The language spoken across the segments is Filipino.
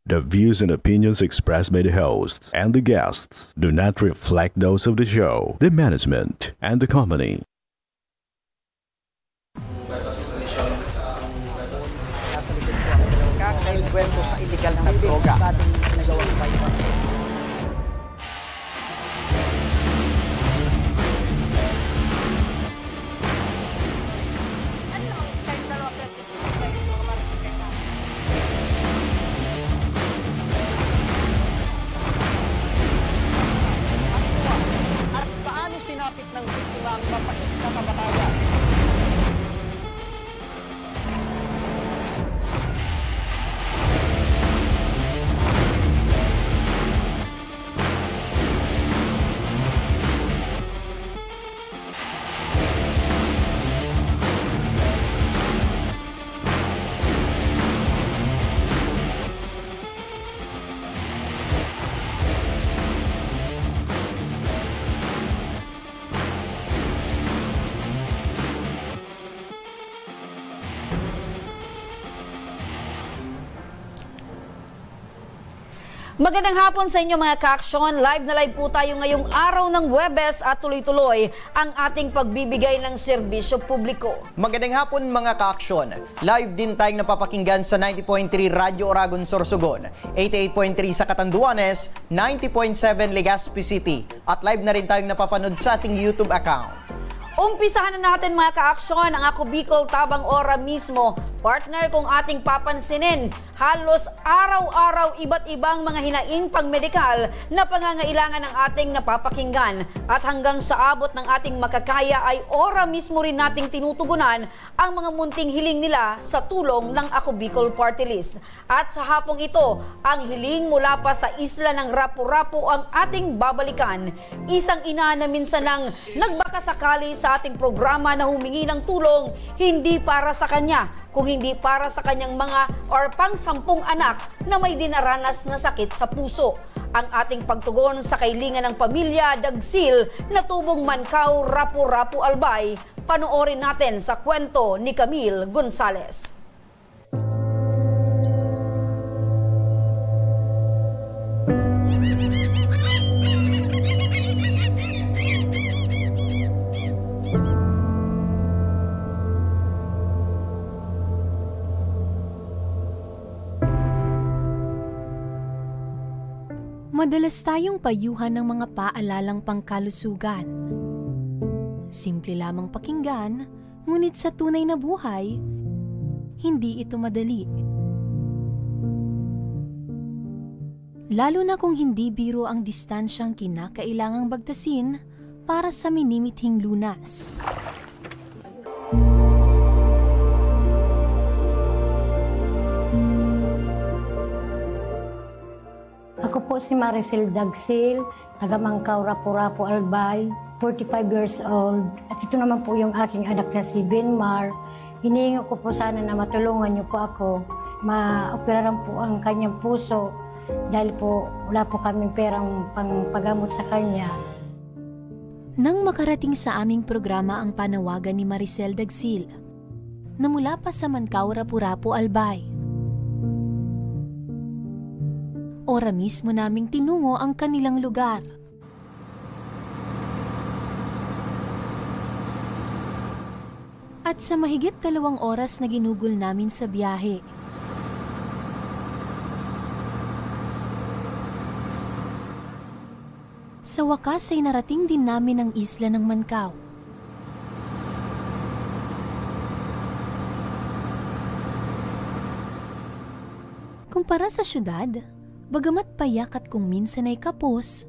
The views and opinions expressed by the hosts and the guests do not reflect those of the show, the management, and the company. Kwento sa illegal na droga. At paano sinapit ng biktima ang mapait na kamatayan? Magandang hapon sa inyo mga ka-aksyon. Live na live po tayo ngayong araw ng Huwebes at tuloy-tuloy ang ating pagbibigay ng serbisyo publiko. Magandang hapon mga ka-aksyon. Live din tayong napapakinggan sa 90.3 Radyo Oragon Sorsogon, 88.3 sa Catanduanes, 90.7 Legazpi City at live na rin tayong napapanood sa ating YouTube account. Umpisahan na natin mga ka-aksyon ang Ako Bicol Tabang Ora mismo. Partner, kung ating papansinin, halos araw-araw iba't ibang mga hinaing pangmedikal na pangangailangan ng ating napapakinggan. At hanggang sa abot ng ating makakaya ay ora mismo rin nating tinutugunan ang mga munting hiling nila sa tulong ng Ako Bicol Party List. At sa hapong ito, ang hiling mula pa sa isla ng Rapu-Rapu ang ating babalikan. Isang ina na minsan nang nagbakasakali sa ating programa na humingi ng tulong hindi para sa kanya, kung hindi para sa kanyang mga or pang-10 anak na may dinaranas na sakit sa puso. Ang ating pagtugon sa kailingan ng pamilya Dagsil na tubong Mankaw, Rapu-Rapu, Albay, panoorin natin sa kwento ni Camille Gonzales. Madalas tayong payuhan ng mga paalalang pangkalusugan. Simple lamang pakinggan, ngunit sa tunay na buhay, hindi ito madali. Lalo na kung hindi biro ang distansyang kinakailangang bagtasin para sa minimithing lunas. Ako po si Maricel Dagsil, taga Mankaw, Rapu-Rapu, Albay, 45 years old. At ito naman po yung aking anak na si Benmar. Hinihingi ko po sana na matulungan niyo po ako. Ma-operaran po ang kanyang puso dahil po wala po kaming perang pangpagamot sa kanya. Nang makarating sa aming programa ang panawagan ni Maricel Dagsil, na mula pa sa Mankaw, Rapu-Rapu, Albay, ora mismo naming tinungo ang kanilang lugar. At sa mahigit 2 oras na ginugol namin sa biyahe, sa wakas ay narating din namin ang isla ng Mankaw. Kumpara sa syudad, bagamat payak at kung minsan ay kapos,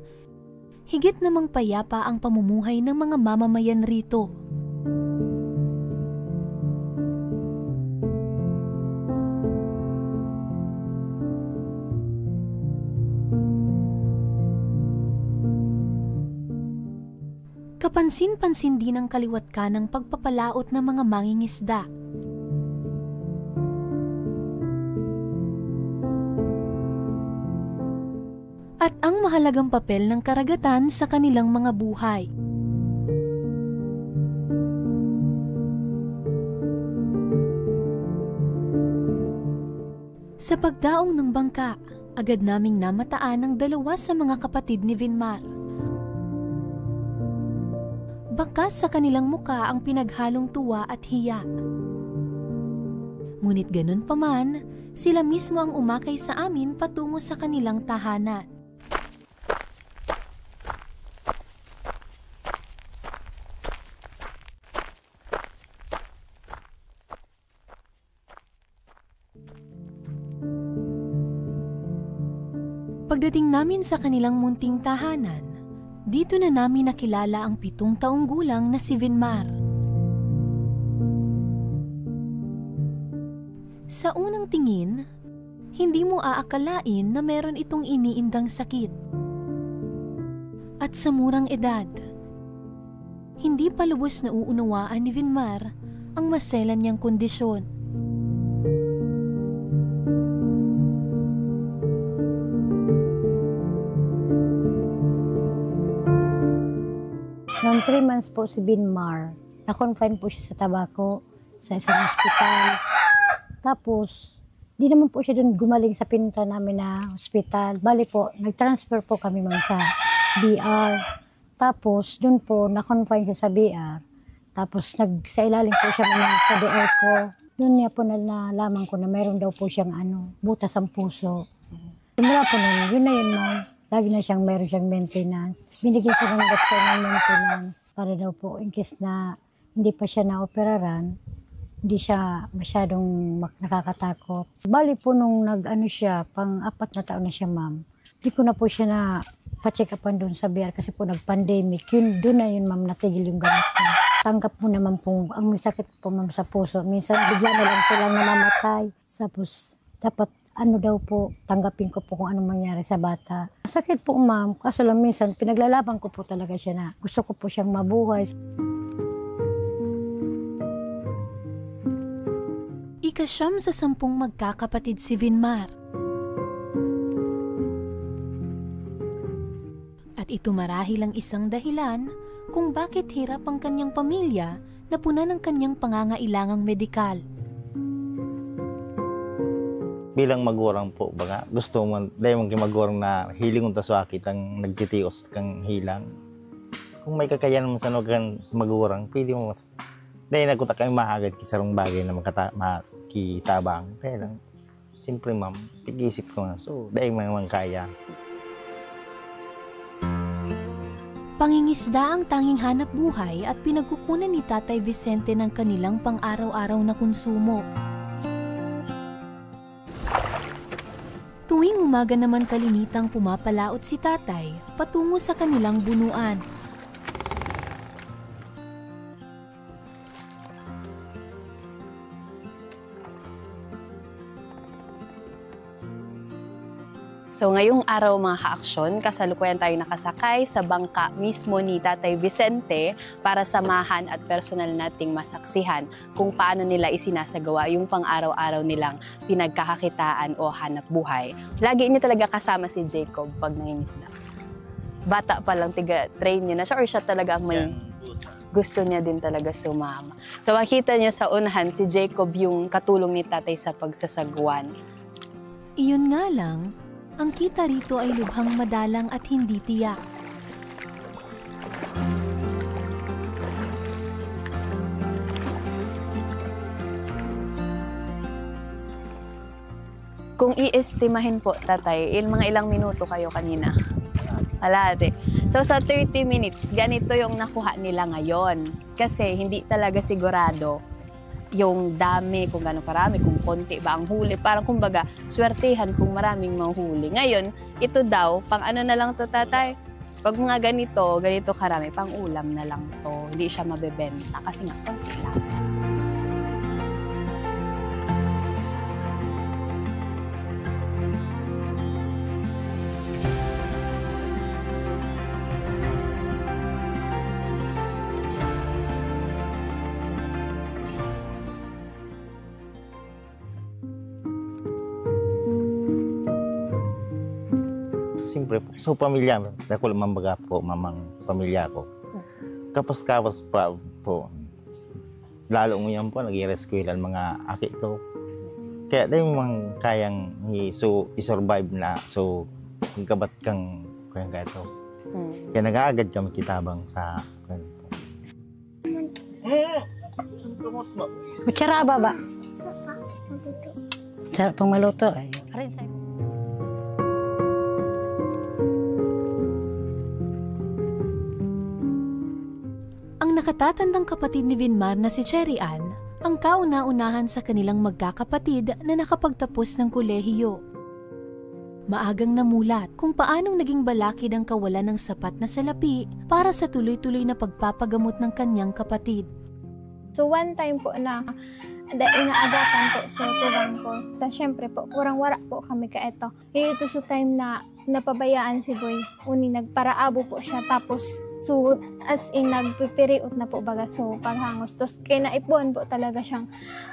higit namang payapa ang pamumuhay ng mga mamamayan rito. Kapansin-pansin din ang kaliwat ka ng pagpapalaot ng mga mangingisda. At ang mahalagang papel ng karagatan sa kanilang mga buhay. Sa pagdaong ng bangka, Agad naming namataan ang dalawa sa mga kapatid ni Vinmar. Bakas sa kanilang muka ang pinaghalong tuwa at hiya. Ngunit ganun pa man, sila mismo ang umakay sa amin patungo sa kanilang tahanan. Pagdating namin sa kanilang munting tahanan, dito na namin nakilala ang 7 taong gulang na si Vinmar. Sa unang tingin, hindi mo aakalain na meron itong iniindang sakit. At sa murang edad, hindi pa lubos na uunawaan ni Vinmar ang maselan niyang kondisyon. Noong 3 months po si Vinmar, na-confine po siya sa tabako sa isang ospital. Tapos, di naman po siya doon gumaling sa pinunta namin na ospital. Bali po, nag-transfer po kami mga sa BR. Tapos, doon po, na-confine siya sa BR. Tapos, sa ilalim po siya mga sa DR ko. Doon niya po nalaman ko na mayroon daw po siyang butas ang puso. Simula po nun, yun na yun, ma'am. Lagi na meron siyang maintenance. Binigyan ko ng doktor ng maintenance para daw po in case na hindi pa siya na-operaran, hindi siya masyadong nakakatakot. Bali po nung siya, pang-4 na taon na siya, ma'am. Hindi ko na po siya na pa-check upan doon sa BR kasi po nag-pandemic. Doon na yun, ma'am, natigil yung gamot niya. Tanggap mo naman po, ang may sakit po, ma'am, sa puso. Minsan bigla na lang silang namamatay. Tapos dapat daw po, tanggapin ko po kung anong mangyari sa bata. Sakit po, ma'am. Kaso lang minsan, pinaglalaban ko po talaga siya na gusto ko po siyang mabuhay. Ika-9 sa 10 magkakapatid si Vinmar. At ito marahil ang isang dahilan kung bakit hirap ang kanyang pamilya na punan ng kanyang pangangailangang medikal. Bilang magurang po, baga, gusto mo, dahil mong magurang na hiling unta sa akit ang nagtitios kang hilang. Kung may kakayanan mo sa kang magurang, pwede mo. Dahil nagkuta kang mahagad kisarong bagay na makitabang. Kaya lang, siyempre ma'am, pag-isip ko na. So, dahil mga kaya. Pangingisda ang tanging hanap buhay at pinagkukunan ni Tatay Vicente ng kanilang pang-araw-araw na konsumo. Tuwing umaga naman kalimitang pumapalaot si tatay patungo sa kanilang bunuan. So ngayong araw mga ka-aksyon, kasalukuyan tayo nakasakay sa bangka mismo ni Tatay Vicente para samahan at personal nating masaksihan kung paano nila isinasagawa yung pang-araw-araw nilang pinagkakakitaan o hanap buhay. Lagi niya talaga kasama si Jacob pag nangingisda. Bata pa lang, tiga-train niya na siya or siya talaga ang may gusto niya din talaga sumama. So makita niyo sa unahan si Jacob yung katulong ni Tatay sa pagsasagwan. Iyon nga lang, ang kita rito ay lubhang madalang at hindi tiyak. Kung i-estimahin po, Tatay, mga ilang minuto kayo kanina? Alate. So sa 30 minutes, ganito yung nakuha nila ngayon. Kasi hindi talaga sigurado yung dami, kung gano'ng karami, kung konti ba ang huli. Parang kumbaga, swertehan kung maraming mahuli. Ngayon, ito daw, pang ano na lang to, Tatay? Pag mga ganito karami, pang ulam na lang to. Hindi siya mabebenta kasi nga, konti lang. Siyempre po, so pamilya, ako lang mambaga po, mamang pamilya ko. Kapos-kapos pa po, lalo mo yan po, nag-i-rescue lang mga aki ko. Kaya dahil mo mang kayang i-survive na. So, kabat kang kaya ito. Kaya nag-aagad kami kitabang sa kwento. Kutsara ba? Sarap pang maluto. Ang nakatatandang kapatid ni Vinmar na si Cherry Ann ang kauna-unahan sa kanilang magkakapatid na nakapagtapos ng kolehiyo. Maagang namulat kung paanong naging balakid ang kawalan ng sapat na salapi para sa tuloy-tuloy na pagpapagamot ng kanyang kapatid. So one time po na inaagapan po sa tugang ko. Tapos syempre po, kurang-wara po kami ka ito. Ito sa time na napabayaan si Boy. Uni nagparaabo po siya. Tapos, so as in nagpipiriot na po baga. So paghangos. Tapos kinaipuan po talaga siyang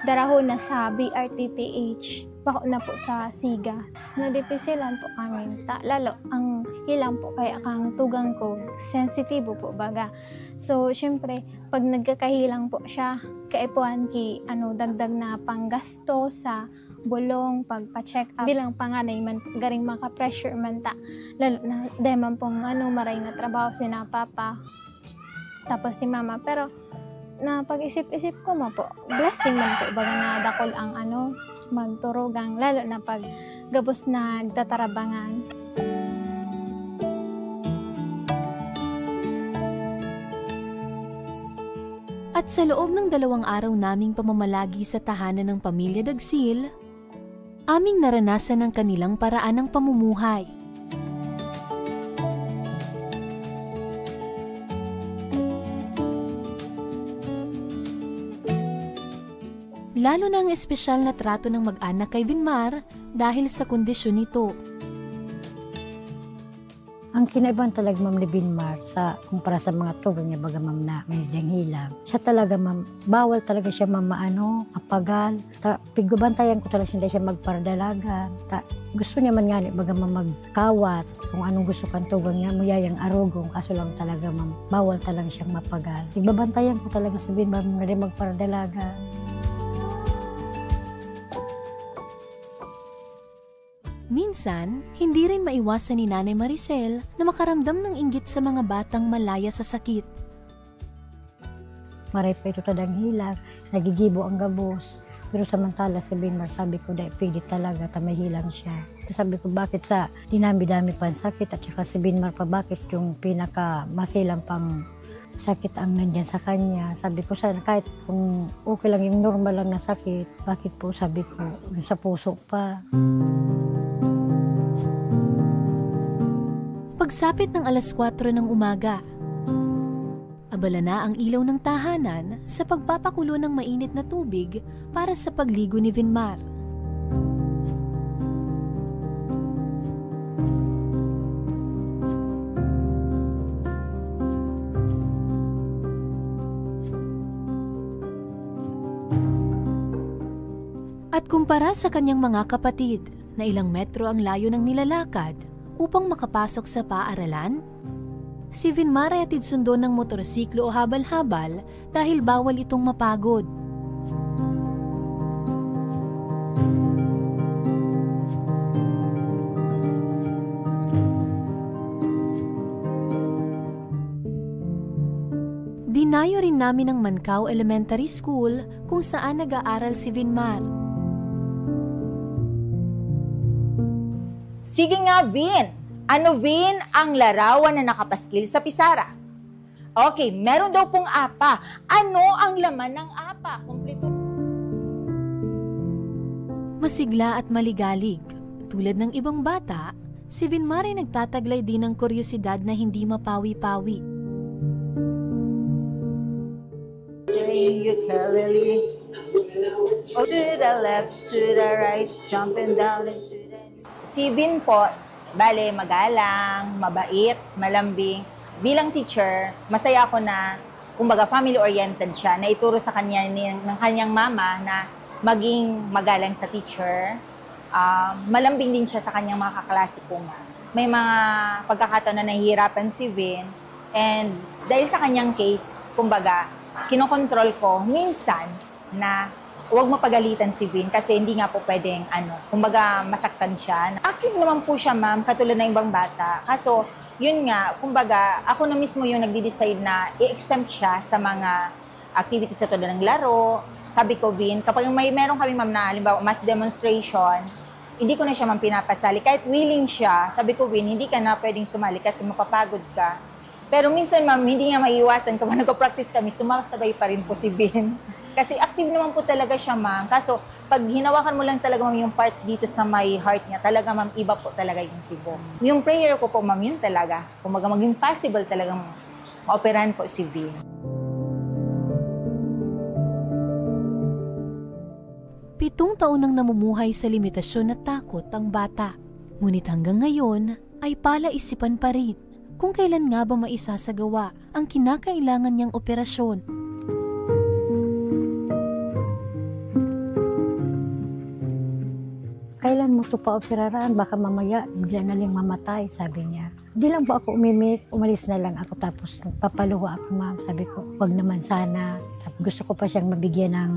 darahon na sa BRTTH. Bako na po sa Siga. Nadipisilan po kami. Lalo, ang hilang po kaya kang tugang ko, sensitibo po baga. So, syempre, pag nagkakahilang po siya, kaipuan dagdag na panggasto sa bulong, pagpa-check up. Bilang panganay man, garing maka-pressure man ta. Lalo na, dahil man pong maray na trabaho si na papa, tapos si mama. Pero, na pag-isip-isip ko mo po, blessing man po, baga na dakol ang magturugang, lalo na pag gabos na nagtatarabangan. At sa loob ng 2 araw naming pamamalagi sa tahanan ng pamilya Dagsil, aming naranasan ang kanilang paraan ng pamumuhay. Lalo na ang espesyal na trato ng mag-anak kay Vinmar dahil sa kondisyon nito. Ang kinaibahan talaga ma'am ni Vinmar kumpara sa mga tugang niya baga ma'am na may diyang hilang. Siya talaga ma'am, bawal talaga siya ma'am apagal. Pigubantayan ko talaga siya magparadalagan. Gusto niya man nga baga ma'am magkawat. Kung anong gusto kang tugang niya, muyayang arugong. Kaso lang talaga ma'am, bawal talaga siyang mapagal. Pigubantayan ko talaga sa Vinmar nga rin magparadalagan. Minsan, hindi rin maiwasan ni Nanay Maricel na makaramdam ng inggit sa mga batang malaya sa sakit. Maray pa ito tadang hilang, nagigibo ang gabos. Pero samantala si Vinmar, sabi ko, dahil pilit talaga, may hilang siya. Sabi ko, bakit sa dinami-dami pa ang sakit at saka si Vinmar pa, bakit yung pinakamasilang pang sakit ang nandyan sa kanya. Sabi ko, sana kahit kung okay lang yung normal lang na sakit, bakit po sabi ko, sa puso pa. Pagsapit ng 4:00 ng umaga, abala na ang ilaw ng tahanan sa pagpapakulo ng mainit na tubig para sa pagligo ni Vinmar. At kumpara sa kanyang mga kapatid na ilang metro ang layo ng nilalakad upang makapasok sa paaralan, si Vinmar ay atid sundo ng motorsiklo o habal-habal dahil bawal itong mapagod. Dinayo rin namin ang Mancao Elementary School kung saan nag-aaral si Vinmar. Sige nga, Vin. Ano, Vin, ang larawan na nakapaskil sa pisara? Okay, meron daw pong apa. Ano ang laman ng apa? Kompleto. Masigla at maligalig. Tulad ng ibang bata, si Vinmar ay nagtataglay din ng kuryosidad na hindi mapawi-pawi. To the left, to the right, jumping down into the... Si Vin po, bale, magalang, mabait, malambing. Bilang teacher, masaya ako na, kumbaga, family-oriented siya, na ituro sa kanya ng kanyang mama na maging magalang sa teacher. Malambing din siya sa kanyang mga kaklase po nga. May mga pagkakataon na nahihirapan si Vin. And dahil sa kanyang case, kumbaga, kinokontrol ko minsan na huwag mapagalitan si Vin kasi hindi nga po pwedeng, kumbaga masaktan siya. Active naman po siya, ma'am, katulad ng ibang bata. Kaso, yun nga, kumbaga, ako na mismo yung nagde-decide na i-exempt siya sa mga activities sa tulad ng laro. Sabi ko, Vin, kapag meron kami, ma'am, na halimbawa, mass demonstration, hindi ko na siya, ma'am, pinapasali. Kahit willing siya, sabi ko, Vin, hindi ka na pwedeng sumali kasi mapapagod ka. Pero minsan, ma'am, hindi nga maiiwasan. Kapag nag-practice kami, sumasabay pa rin po si Vin. Kasi active naman po talaga siya, ma'am. Kaso, pag hinawakan mo lang talaga, ma'am, yung part dito sa may heart niya, talaga, ma'am, iba po talaga yung tibok. Yung prayer ko po, ma'am, yun talaga. Kung maging possible talagang maoperahan po si Vin. Pitong taon nang namumuhay sa limitasyon at takot ang bata. Ngunit hanggang ngayon ay palaisipan pa rin kung kailan nga ba maisasagawa ang kinakailangan niyang operasyon. Kailan mo ito pa-operaran? Baka mamaya bigla na lang mamatay, sabi niya. Hindi lang po ako umimik, umalis na lang ako tapos papaluwa ako, ma'am. Sabi ko, wag naman sana. Gusto ko pa siyang mabigyan ng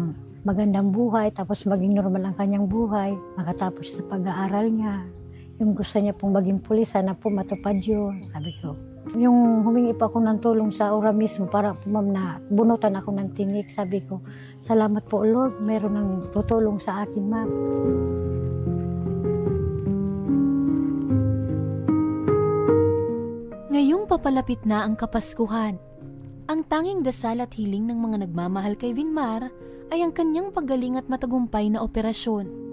magandang buhay tapos maging normal ang kanyang buhay. Makatapos sa pag-aaral niya. Yung gusto niya pong maging pulis, sana po matupad yun, sabi ko. Yung humingi pa ako ng tulong sa ora mismo para po, ma'am, na bunutan ako ng tinik, sabi ko, salamat po, Lord, meron ng tutulong sa akin, ma'am. Ngayong papalapit na ang Kapaskuhan, ang tanging dasal at hiling ng mga nagmamahal kay Vinmar ay ang kanyang paggaling at matagumpay na operasyon.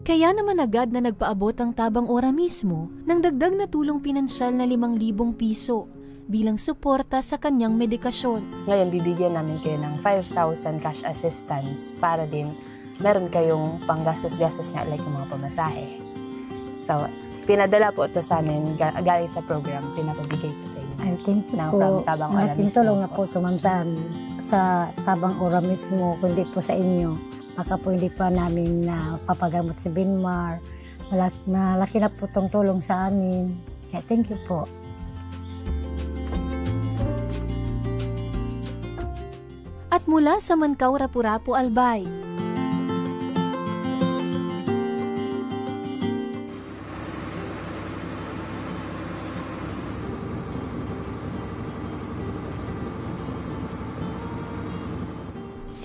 Kaya naman agad na nagpaabot ang Tabang Ora mismo ng dagdag na tulong pinansyal na 5,000 piso bilang suporta sa kanyang medikasyon. Ngayon, bibigyan namin kayo ng 5,000 cash assistance para din meron kayong panggastos-gastos nga like yung mga pamasahe. So, pinadala po ito sa amin galing sa program, pinapabigay po sa inyo. Ay, thank you po. From Tabang Ora Malaking mismo tulong na po ito, ma'am, sa Tabang Ora mismo, kundi po sa inyo. Baka po hindi pa namin papagamot si Vinmar. Malaki na po itong tulong sa amin. Kaya thank you po. At mula sa Mankaw, Rapu-Rapu, Albay,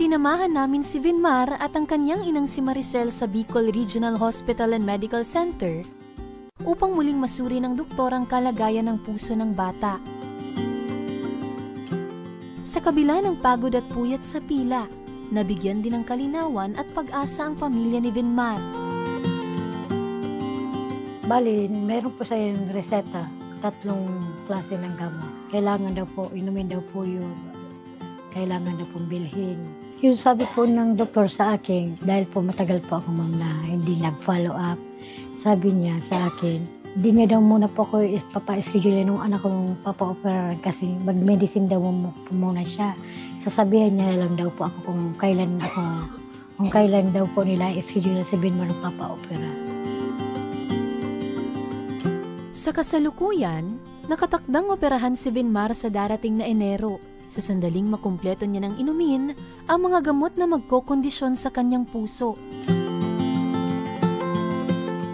sinamahan namin si Vinmar at ang kanyang inang si Maricel sa Bicol Regional Hospital and Medical Center upang muling masuri ng doktor ang kalagayan ng puso ng bata. Sa kabila ng pagod at puyat sa pila, nabigyan din ng kalinawan at pag-asa ang pamilya ni Vinmar. Bali, meron po sa yung reseta, 3 klase ng gamot. Kailangan daw po, inumin daw po yun. Kailangan daw pong bilhin. Yung sabi po ng doktor sa akin, dahil po matagal po ako, ma'am, na hindi nag-follow up, sabi niya sa akin, hindi niya daw muna po ako papa-schedule nung anak kong papa-operaran kasi mag-medicine daw muna siya. Sasabihan niya lang daw po ako kung kailan daw po nila i-schedule si Vinmar ng papa-opera. Sa kasalukuyan, nakatakdang operahan si Vinmar sa darating na Enero. Sa sandaling makumpleto niya ng inumin ang mga gamot na magkokondisyon sa kanyang puso.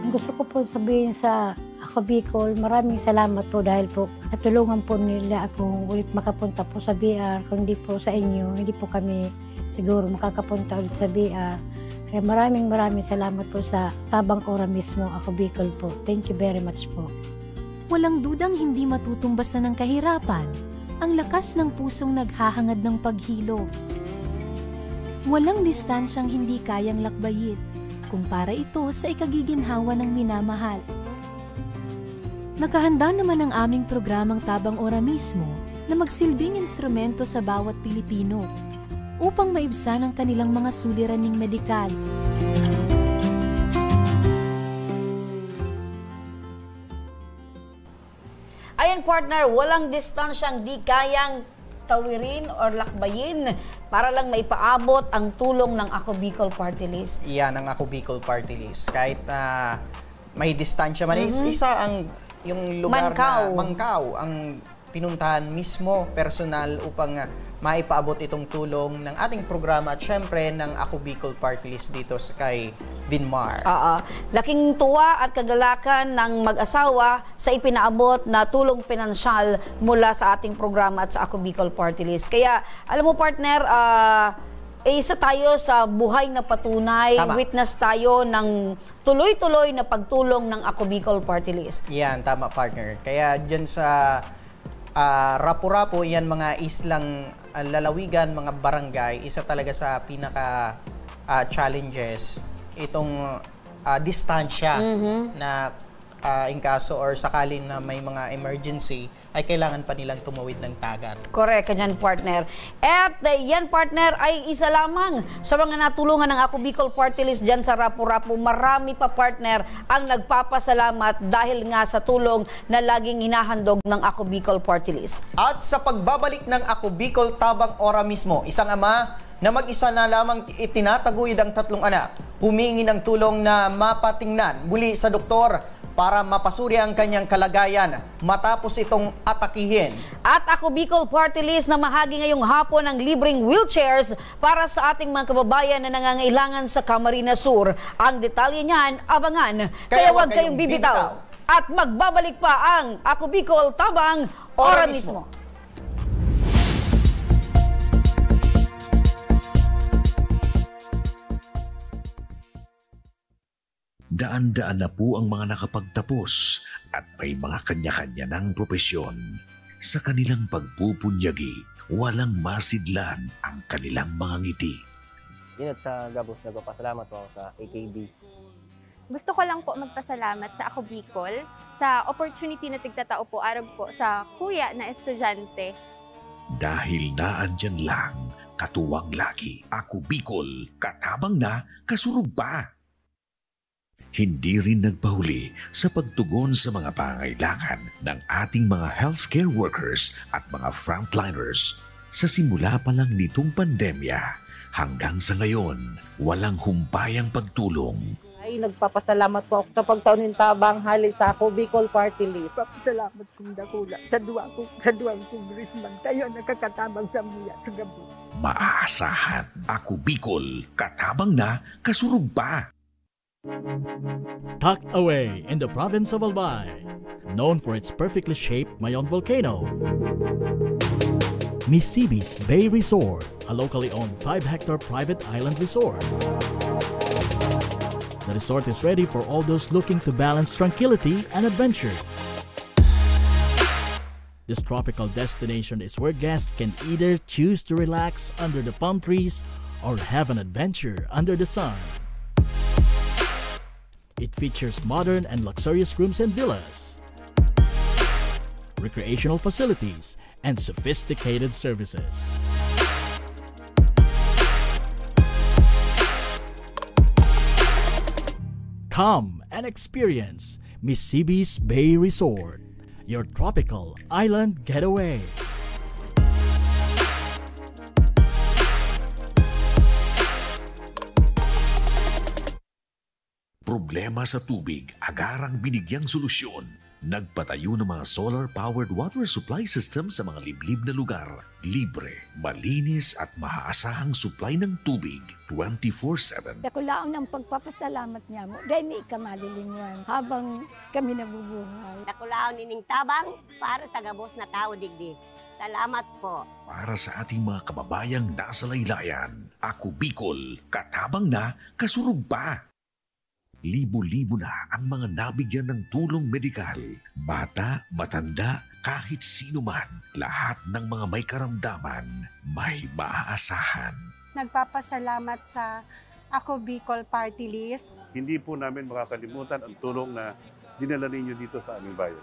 Gusto ko po sabihin sa Ako Bicol, maraming salamat po dahil po natulungan po nila ako ulit makapunta po sa BR. Kung hindi po sa inyo, hindi po kami siguro makakapunta ulit sa BR. Kaya maraming salamat po sa Tabang Ora mismo, Ako Bicol po. Thank you very much po. Walang dudang hindi matutumbasan ng kahirapan ang lakas ng pusong naghahangad ng paghilo. Walang distansyang hindi kayang lakbayin kung para ito sa ikagiginhawa ng minamahal. Nakahanda naman ang aming programang Tabang Ora mismo na magsilbing instrumento sa bawat Pilipino upang maibsan ang kanilang mga suliraning medikal. Ayan, partner, walang distansyang di kayang tawirin or lakbayin para lang maipaabot ang tulong ng Ako Bicol Party List. Yan ang Ako Bicol Party List. Kahit may distansya man, isa ang yung lugar Mankaw. na Mankaw ang pinuntahan mismo personal upang maipaabot itong tulong ng ating programa at syempre ng Ako Bicol Party List dito sa kay Vinmar. Laking tuwa at kagalakan ng mag-asawa sa ipinaabot na tulong pinansyal mula sa ating programa at sa Ako Bicol Party List. Kaya, alam mo partner, isa tayo sa buhay na patunay, witness tayo ng tuloy-tuloy na pagtulong ng Ako Bicol Party List. Yan, tama partner. Kaya dyan sa Rapu-Rapu, yan mga islang lalawigan, mga barangay, isa talaga sa pinaka challenges itong distansya na in kaso or sakalin na may mga emergency ay kailangan pa nilang tumawid ng dagat. Correct, kanyan partner. At yan partner ay isa lamang sa mga natulungan ng Ako Bicol Party List dyan sa Rapu-Rapu. Marami pa partner ang nagpapasalamat dahil nga sa tulong na laging hinahandog ng Ako Bicol Party List. At sa pagbabalik ng Ako Bicol Tabang Ora mismo, isang ama na mag-isa na lamang itinataguyod ang 3 anak, humingi ng tulong na mapatingnan muli sa doktor para mapasuri ang kanyang kalagayan matapos itong atakihin. At Ako Bicol Party List na mahagi ngayong hapon ng libreng wheelchairs para sa ating mga kababayan na nangangailangan sa Camarines Sur. Ang detalye niyan, abangan. Kaya huwag kayong bibitaw. At magbabalik pa ang Ako Bicol Tabang Ora mismo. Daan-daan na po ang mga nakapagtapos at may mga kanya-kanya ng propesyon. Sa kanilang pagpupunyagi, walang masidlan ang kanilang mga ngiti. Yun at sa Gabos, nagpapasalamat po ako sa AKB. Gusto ko lang po magpasalamat sa Ako Bicol sa opportunity na tigtatao po araw po sa kuya na estudyante. Dahil naandyan lang, katuwang lagi, Ako Bicol, katabang na, kasurug pa. Hindi rin nagpahuli sa pagtugon sa mga pangailangan ng ating mga healthcare workers at mga frontliners. Sa simula pa lang nitong pandemya, hanggang sa ngayon, walang humpayang pagtulong. Ay, nagpapasalamat po ako sa pagtaon ng tabang hali sa Ako Bicol Party List. Papasalamat kong dakula sa duwang congressman. Kayo nakakatabang sa mga sa gabi. Maaasahan, Ako Bicol, katabang na, kasurug pa. Tucked away in the province of Albay, known for its perfectly shaped Mayon volcano, Misibis Bay Resort, a locally owned 5-hectare private island resort. The resort is ready for all those looking to balance tranquility and adventure. This tropical destination is where guests can either choose to relax under the palm trees or have an adventure under the sun. It features modern and luxurious rooms and villas, recreational facilities, and sophisticated services. Come and experience Misibis Bay Resort, your tropical island getaway. Problema sa tubig, agarang binigyang solusyon. Nagpatayo ng mga solar-powered water supply system sa mga liblib na lugar. Libre, malinis at maaasahang supply ng tubig 24/7. Nakulaon ang pagpapasalamat niya mo dahil may kamalilingwan habang kami nabubuhay. Nakulaon ining tabang para sa gabos na tao digdi. Salamat po. Para sa ating mga kababayang nasa laylayan, Ako Bicol, katabang na, kasurug pa. Libo-libo na ang mga nabigyan ng tulong medikal. Bata, matanda, kahit sino man, lahat ng mga may karamdaman, may maaasahan. Nagpapasalamat sa Ako Bicol Party List. Hindi po namin makakalimutan ang tulong na dinala ninyo dito sa aming bayan.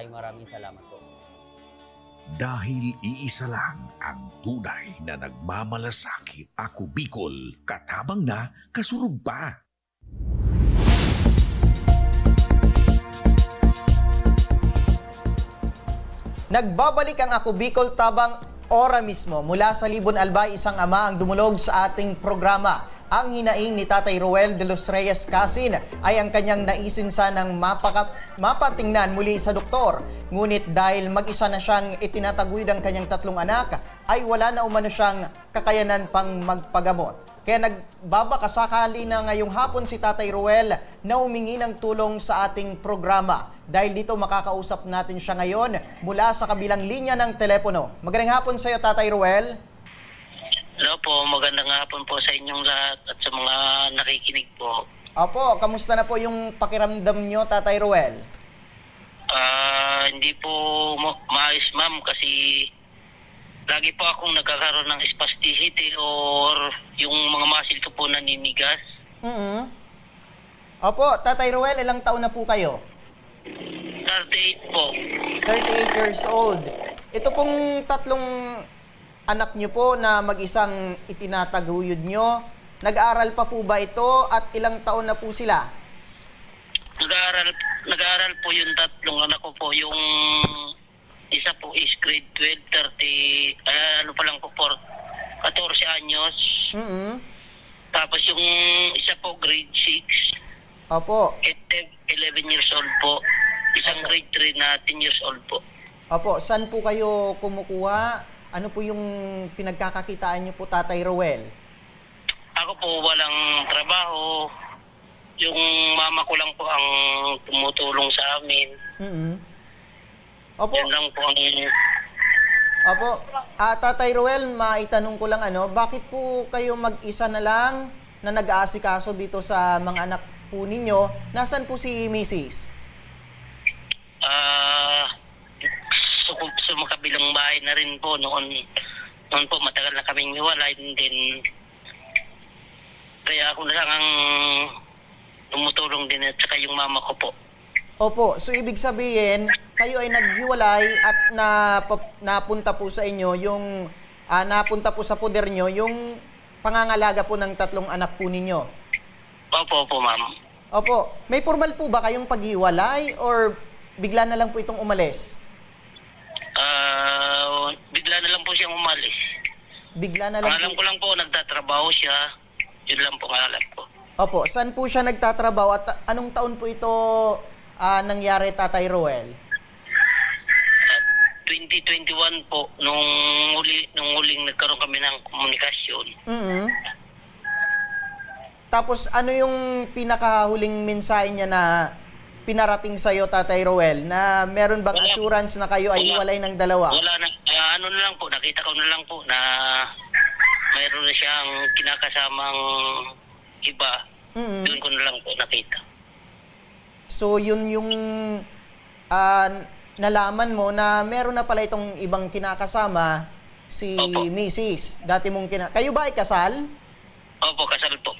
Maraming salamat po. Dahil iisa lang ang tunay na nagmamalasakit. Ako Bicol, katabang na, kasurug pa. Nagbabalik ang Ako Bicol Tabang Ora mismo. Mula sa Libon Albay, isang ama ang dumulog sa ating programa. Ang hinaing ni Tatay Ruel de los Reyes Casin ay ang kanyang naisin sanang mapatingnan muli sa doktor. Ngunit dahil mag-isa na siyang itinataguyod ang kanyang 3 anak, ay wala na umano siyang kakayanan pang magpagamot. Kaya nagbabakasakali na ngayong hapon si Tatay Ruel na humingi ng tulong sa ating programa. Dahil dito makakausap natin siya ngayon mula sa kabilang linya ng telepono. Magandang hapon sa iyo, Tatay Ruel. Hello po, magandang hapon po sa inyong lahat at sa mga nakikinig po. Opo, kamusta na po yung pakiramdam nyo, Tatay Ruel? Hindi po maayos, ma'am, kasi lagi po akong nagkakaroon ng spasticity or yung mga muscle ko po naninigas. Opo, Tatay Ruel, ilang taon na po kayo? 38 po. 38 years old. Ito pong 3 anak nyo po na mag-isang itinataguyod nyo, nag-aaral pa po ba ito at ilang taon na po sila? Nag-aaral po yung 3 anak ko po. Yung isa po is grade 12, 14 anyos. Tapos yung isa po grade 6. Opo. 11 years old po. Isang grade 3 na 10 years old po. Opo, saan po kayo kumukuha? Ano po yung pinagkakakitaan niyo po, Tatay Ruel? Ako po walang trabaho. Yung mama ko lang po ang tumutulong sa amin. Opo. Yan lang po ang... Opo. Tatay Ruel, maitanong ko lang bakit po kayo mag-isa na lang na nag-aasikaso dito sa mga anak po ninyo? Nasaan po si Mrs.? Sa makabilang bahay na rin po noon po matagal na kaming hiwalay din, kaya ako na lang ang tumutulong din at saka yung mama ko po. Opo, so ibig sabihin kayo ay naghiwalay at napunta po sa inyo yung napunta po sa poder nyo yung pangangalaga po ng 3 anak po ninyo. Opo, ma'am. Opo, may formal po ba kayong paghiwalay or bigla na lang po itong umalis? Bigla na lang po siyang umalis. Bigla na lang. Ang alam ko lang po, nagtatrabaho siya. Yun lang po ang alam ko. Opo, saan po siya nagtatrabaho at anong taon po ito nangyari, Tatay Ruel? 2021 po, nung huling nagkaroon kami ng komunikasyon. Tapos ano yung pinakahuling mensahe niya na pinarating sa iyo, Tatay Ruel, na meron bang assurance na kayo ay hiwalay ng dalawa? Wala na. Ano na lang po, nakita ko na lang po na mayroon na siyang kinakasamang iba. Doon ko na lang po nakita. So yun yung nalaman mo na meron na pala itong ibang kinakasama, si Mrs. Dati mong Kayo ba ay kasal? Opo, kasal po.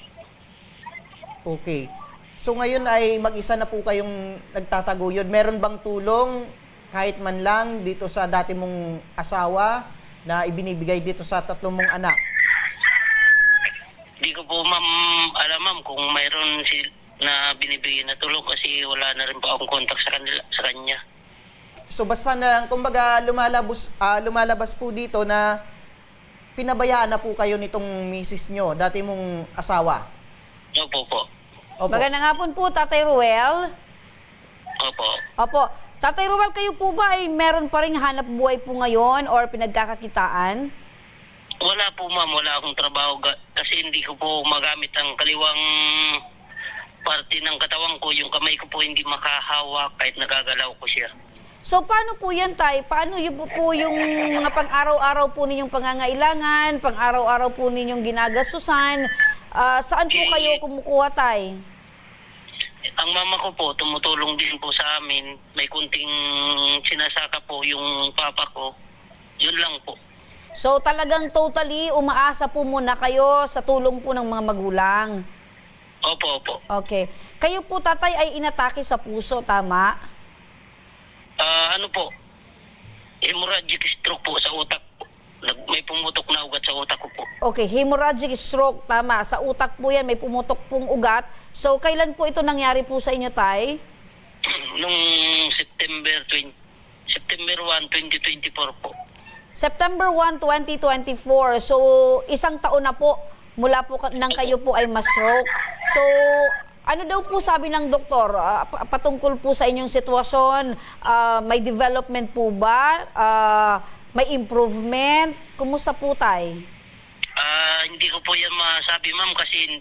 Okay. So ngayon ay mag-isa na po kayong nagtataguyod. Meron bang tulong kahit man lang dito sa dati mong asawa na ibinibigay dito sa 3 mong anak? Hindi ko po alam kung mayroon na binibigay na tulong kasi wala na rin po akong contact sa kanya. So basta na lang, kumbaga lumalabas po dito na pinabayaan na po kayo nitong misis nyo, dati mong asawa? Opo po. Magandang hapon po, Tatay Ruel. Opo. Tatay Ruel, kayo po ba ay meron pa ring hanap buhay po ngayon or pinagkakakitaan? Wala po, ma'am. Wala akong trabaho kasi hindi ko po magamit ang kaliwang parte ng katawan ko. Yung kamay ko po hindi makahawak kahit nagagalaw ko siya. So, paano po yan, Tay? Paano yun po yung mga pang-araw-araw po ninyong pangangailangan, pang-araw-araw po ninyong ginagastusan? Saan po kayo kumukuha, Tay? Ang mama ko po, tumutulong din po sa amin. May kunting sinasaka po yung papa ko. Yun lang po. So, talagang totally umaasa po muna kayo sa tulong po ng mga magulang? Opo. Okay. Kayo po, Tatay, ay inatake sa puso, tama? Ano po? Hemorrhagic stroke po sa utak po. May pumutok na ugat sa utak ko po. Okay, hemorrhagic stroke, tama. Sa utak po yan, may pumutok pong ugat. So, kailan po ito nangyari po sa inyo, Tay? Nung September 1, 2024 po. September 1, 2024. So, isang taon na po mula po nang kayo po ay ma-stroke. So, ano daw po sabi ng doktor patungkol po sa inyong sitwasyon? May development po ba? May improvement? Kumusta po tay? Hindi ko po yan masabi, ma'am, kasi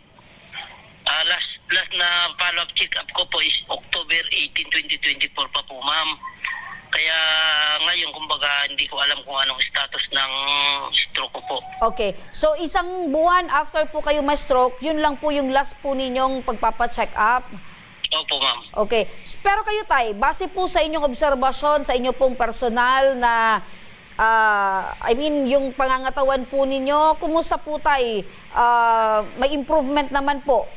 last na follow-up check-up ko po is October 18, 2024 pa po, ma'am. Kaya ngayon, kumbaga, hindi ko alam kung anong status ng stroke ko po. Okay. So, isang buwan after po kayo ma-stroke, yun lang po yung last po ninyong pagpapacheck up? Opo, ma'am. Okay. Pero kayo, tay, base po sa inyong obserbasyon, sa inyo pong personal na, yung pangangatawan po ninyo, kumusta po, tay? May improvement naman po?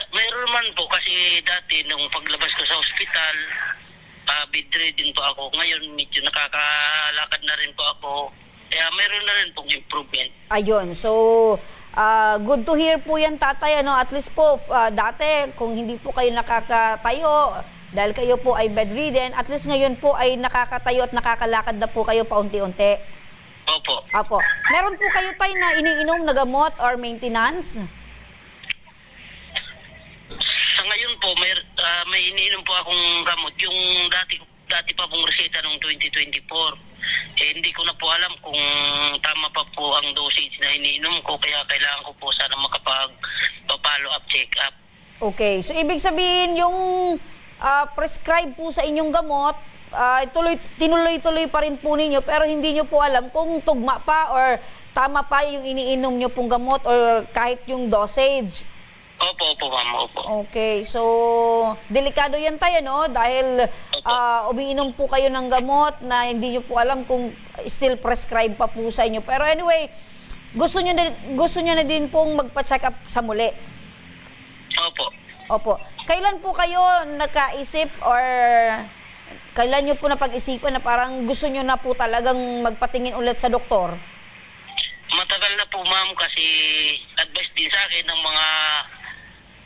Mayroon man po kasi dati nung paglabas ko sa ospital, bedridden po ako. Ngayon medyo nakakalakad na rin po ako. Kaya mayroon na rin pong improvement. Ayun. So, good to hear po yan, tatay. At least po, dati kung hindi po kayo nakakatayo, dahil kayo po ay bedridden, at least ngayon po ay nakakatayo at nakakalakad na po kayo paunti-unti. Opo. Opo. Meron po kayo, tay, na iniinom na gamot or maintenance? Sa ngayon po, may iniinom po akong gamot. Yung dati pa pong reseta noong 2024. Hindi ko na po alam kung tama pa po ang dosage na iniinom ko. Kaya kailangan ko po sana makapag-follow up, check up. Okay. So, ibig sabihin, yung prescribe po sa inyong gamot, tinuloy-tuloy pa rin po ninyo, pero hindi nyo po alam kung tugma pa or tama pa yung iniinom nyo pong gamot or kahit yung dosage. Opo, ma'am. Opo. Okay. So, delikado yan tayo, dahil umiinom po kayo ng gamot na hindi nyo po alam kung still prescribe pa po sa inyo. Pero anyway, gusto nyo na din pong magpa-check up sa muli? Opo. Kailan po kayo nakaisip or kailan nyo po napag-isipan na parang gusto nyo na po talagang magpatingin ulit sa doktor? Matagal na po, ma'am, kasi advice din sa akin ng mga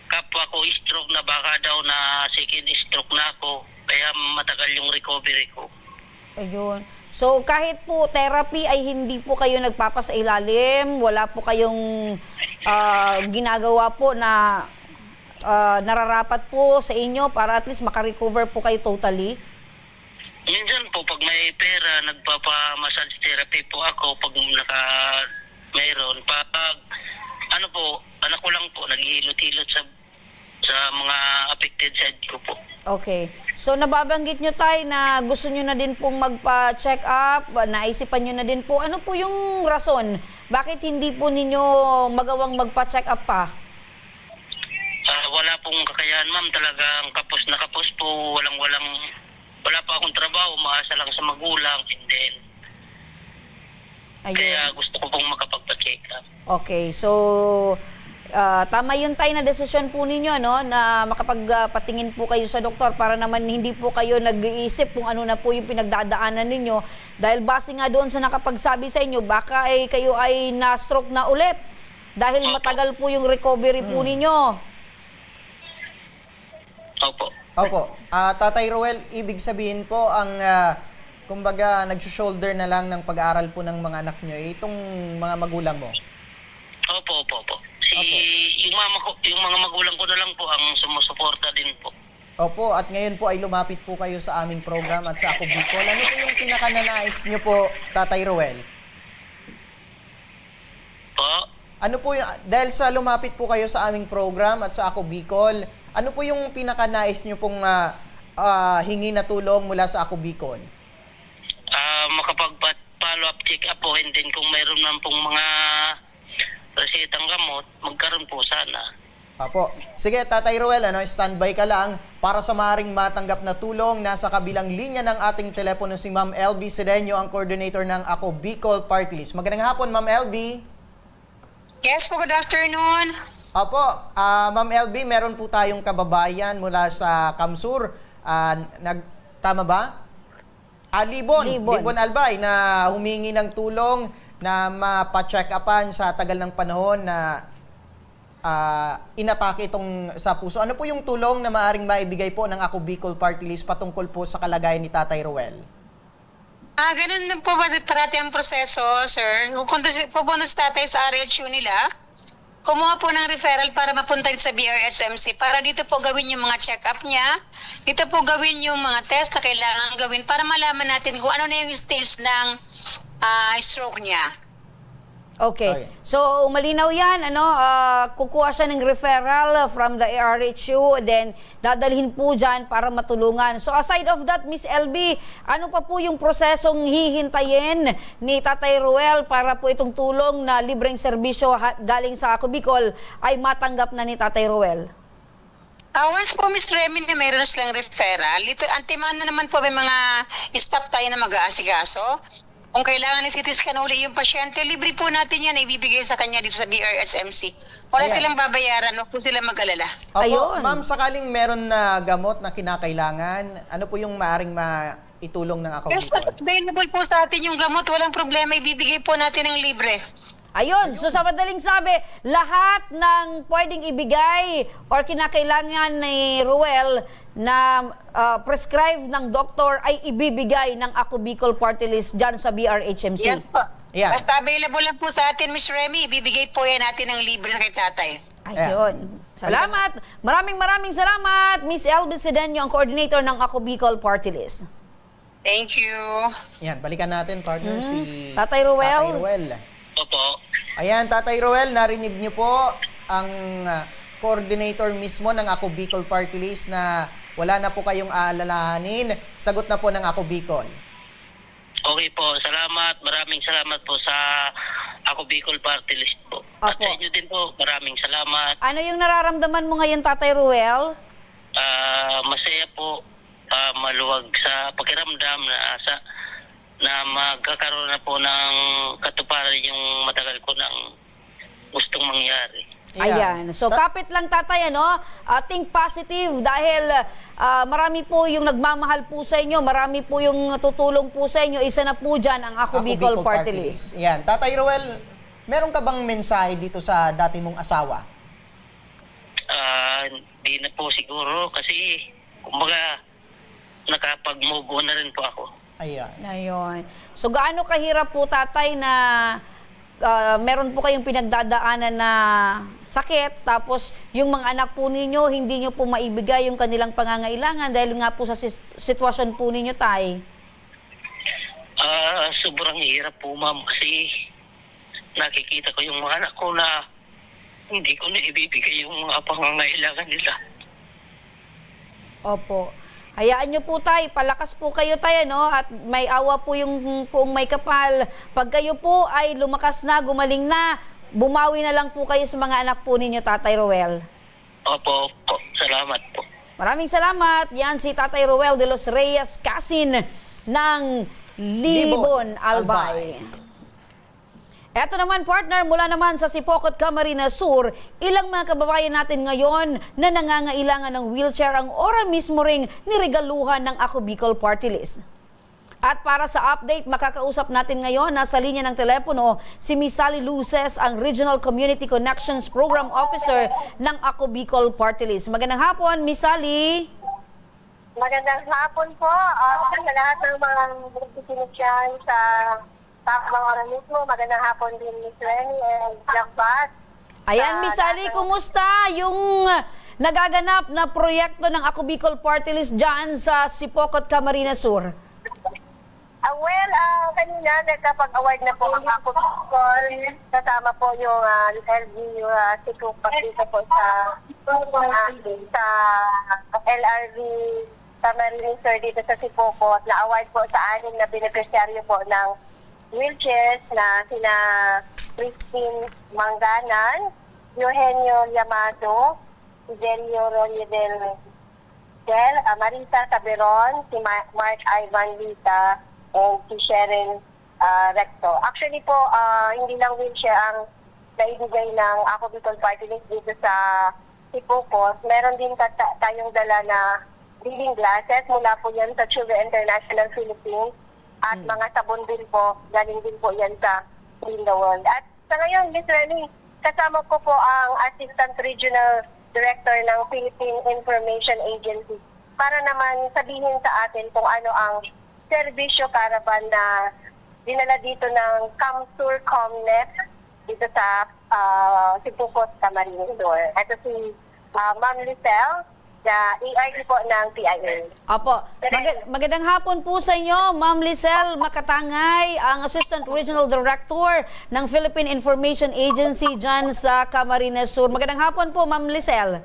kapwa ko stroke na baka daw na second stroke na ako. Kaya matagal yung recovery ko. Ayun. So, kahit po therapy ay hindi po kayo nagpapasailalim, wala po kayong ginagawa po na nararapat po sa inyo para at least makarecover po kayo totally? Minsan po, pag may pera, nagpapa-massage therapy po ako pag mayroon. Pag anak ko lang po, naghihilot-hilot sa mga affected side ko po. Okay. So, nababanggit nyo tayo na gusto nyo na din pong magpa-check up, naisipan nyo na din po. Ano po yung rason? Bakit hindi po ninyo magawang magpa-check up pa? Wala pong kakayahan, ma'am. Talagang kapos na kapos po. Wala pa akong trabaho. Umaasa lang sa magulang. And then, kaya gusto ko pong makapagpa-check up. Okay. So, tama yun tayo na desisyon po ninyo, na makapagpatingin po kayo sa doktor para naman hindi po kayo nag-iisip kung ano na po yung pinagdadaanan ninyo. Dahil base nga doon sa nakapagsabi sa inyo, baka kayo ay na-stroke na ulit dahil matagal po yung recovery po ninyo. Opo. Tatay Roel, ibig sabihin po ang kumbaga nag-shoulder na lang ng pag-aaral po ng mga anak nyo, itong mga magulang mo? Opo. Yung mga magulang ko na lang po ang sumusuporta din po. Opo, at ngayon po ay lumapit po kayo sa aming program at sa Ako Bicol. Ano po yung pinakananais nyo po, Tatay Roel? Ano po yung, dahil sa lumapit po kayo sa aming program at sa Ako Bicol, ano po yung pinakanais nyo pong hingi na tulong mula sa Ako Bicol? Makapag-follow up check up po, and then kung mayroon man pong mga resetang gamot, magkaroon po sana. Apo. Sige, Tatay Roel, standby ka lang para sa maaaring matanggap na tulong. Nasa kabilang linya ng ating telepono si Ma'am LB Sedeño, ang coordinator ng Ako Bicol Party List. Magandang hapon, Ma'am LB. Yes po, good afternoon. Opo, Ma'am LB, meron po tayong kababayan mula sa Kamsur. Tama ba? Libon Albay, na humingi ng tulong na mapa-check upan sa tagal ng panahon na inatake itong sa puso. Ano po yung tulong na maaaring maibigay po ng Ako Bicol Party List patungkol po sa kalagayan ni Tatay Roel? Ganun din po ba parati ang proseso, sir? Kung pupunta sa tatay sa RHU nila, kumuha po ng referral para mapunta sa BRHMC para dito po gawin yung mga check-up niya, dito po gawin yung mga test na kailangan gawin para malaman natin kung ano na yung stage ng stroke niya. Okay. So, malinaw yan, kukuha siya ng referral from the RHU, then dadalhin po dyan para matulungan. So, aside of that, Miss LB, ano pa po yung prosesong hihintayin ni Tatay Ruel para po itong tulong na libreng serbisyo galing sa Ako Bicol ay matanggap na ni Tatay Ruel? Once po, Miss Remy, na mayroon silang referral, antimano naman po may mga staff tayo na mag-aasikaso. Kung kailangan ni CT scan uli yung pasyente, libre po natin yan, ibibigay sa kanya dito sa BRHMC. Wala silang babayaran, huwag po sila mag-alala. Opo, ma'am, sakaling meron na gamot na kinakailangan, ano po yung maaring maitulong ng Ako Bicol? Yes, available po sa atin yung gamot, walang problema, ibibigay po natin ng libre. Ayun, so sa madaling sabi, lahat ng pwedeng ibigay or kinakailangan ni Ruel na prescribe ng doktor ay ibibigay ng Ako Bicol Party List dyan sa BRHMC. Yes po. Yeah. Basta available lang po sa atin, Miss Remy, ibibigay po yan natin ng libre kay tatay. Ayun. Salamat. Maraming salamat, Miss LB Sedeño, ang coordinator ng Ako Bicol Party List. Thank you. Yan, balikan natin, partner, si Tatay Ruel. Tatay Ruel. Opo. Ayan, Tatay Ruel, narinig niyo po ang coordinator mismo ng Ako Bicol Party List na wala na po kayong aalalahanin. Sagot na po ng Ako Bicol. Okay po, salamat. Maraming salamat po sa Ako Bicol Party List po. At sa inyo din po, maraming salamat. Ano yung nararamdaman mo ngayon, Tatay Ruel? Masaya po, maluwag sa pakiramdam na magkakaroon na po ng katuparan yung matagal ko nang gustong mangyari. Ayan. So, kapit lang, Tatay, think positive dahil marami po yung nagmamahal po sa inyo, marami po yung tutulong po sa inyo. Isa na po dyan ang Ako Bicol Party List. Ayan. Tatay Ruel, meron ka bang mensahe dito sa dati mong asawa? Hindi na po siguro kasi, kumbaga, nakapag-move on na rin po ako. Ayun. So, gaano kahirap po, Tatay, na meron po kayong pinagdadaanan na sakit, tapos yung mga anak po ninyo, hindi nyo po maibigay yung kanilang pangangailangan dahil nga po sa sitwasyon po ninyo, Tay? Sobrang hirap po, ma'am, kasi nakikita ko yung mga anak ko na hindi ko na ibibigay yung mga pangangailangan nila. Opo. Hayaan nyo po, Tay, palakas po kayo, Tay, at may awa po yung poong may kapal. Pag kayo po ay lumakas na, gumaling na, bumawi na lang po kayo sa mga anak po ninyo, Tatay Ruel. Opo. Salamat po. Maraming salamat. Yan si Tatay Ruel de los Reyes Casin ng Libon, Albay. Eto naman, partner, mula naman sa Sipocot, Camarines Sur, ilang mga kababayan natin ngayon na nangangailangan ng wheelchair ang ora mismo ring niregaluhan ng Ako Bicol Party List. At para sa update, makakausap natin ngayon, nasa linya ng telepono, si Miss Sally Luces, ang Regional Community Connections Program Officer ng Ako Bicol Party List. Magandang hapon, Miss Sally. Magandang hapon po sa lahat ng mga nagsikinig dyan sa Tabang Ora mismo. Magandang hapon din, Miss Remy and Jack Bass. Ayan, Miss Sally, kumusta yung nagaganap na proyekto ng Ako Bicol Party List dyan sa Sipocot, Camarines Sur? Kanina nagkapag-award na po ang Ako Bicol. Kasama po yung LGU Sikupak dito po sa LRV Camarines Sur dito sa Sipocot. Na-award po sa anim na beneficiaryo po ng wheelchairs na sina Christine Manganan, Eugenio Yamato, Delio Rolly del Marisa Saberon, si Mark Ivan Lita, and si Sharon Recto. Actually po, hindi lang wheelchair ang naibigay ng Ako Bicol Party List dito sa Sipocot. Meron din tayong dala na reading glasses mula po yan sa Children International Philippines. At mga sabon din po, galing din po yan sa Clean the World. At sa ngayon, Ms. Remy, kasama ko po ang Assistant Regional Director ng Philippine Information Agency para naman sabihin sa atin kung ano ang serbisyo caravan na dinala dito ng Camsur Comnet dito sa Sipukot, Camarines Sur. Ito si Ma'am Lisel, na ERD po ng PIA. Opo. Magandang hapon po sa inyo, Ma'am Lisel Makatangay, ang Assistant Regional Director ng Philippine Information Agency dyan sa Camarines Sur. Magandang hapon po, Ma'am Lisel.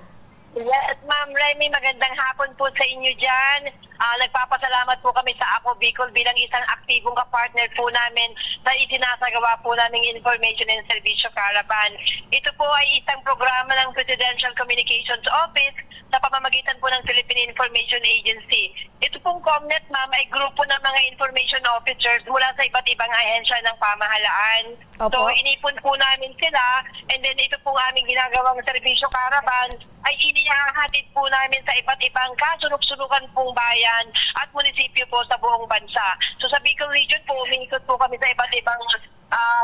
Yes, Ma'am Remy, magandang hapon po sa inyo dyan. Nagpapasalamat po kami sa Ako Bicol bilang isang aktibong kapartner po namin sa isinasagawa po naming Information and Servicio Caravan. Ito po ay isang programa ng Presidential Communications Office sa pamamagitan po ng Philippine Information Agency. Ito pong COMNET, ma'am, ay grupo ng mga information officers mula sa iba't ibang ahensya ng pamahalaan. Opo. So, inipon po namin sila, and then ito pong aming ginagawang Serbisyo Caravan ay inihahatid po namin sa iba't ibang kasulok-sulukan pong bayan at munisipyo po sa buong bansa. So sa Bicol Region po, umiikot po kami sa iba't ibang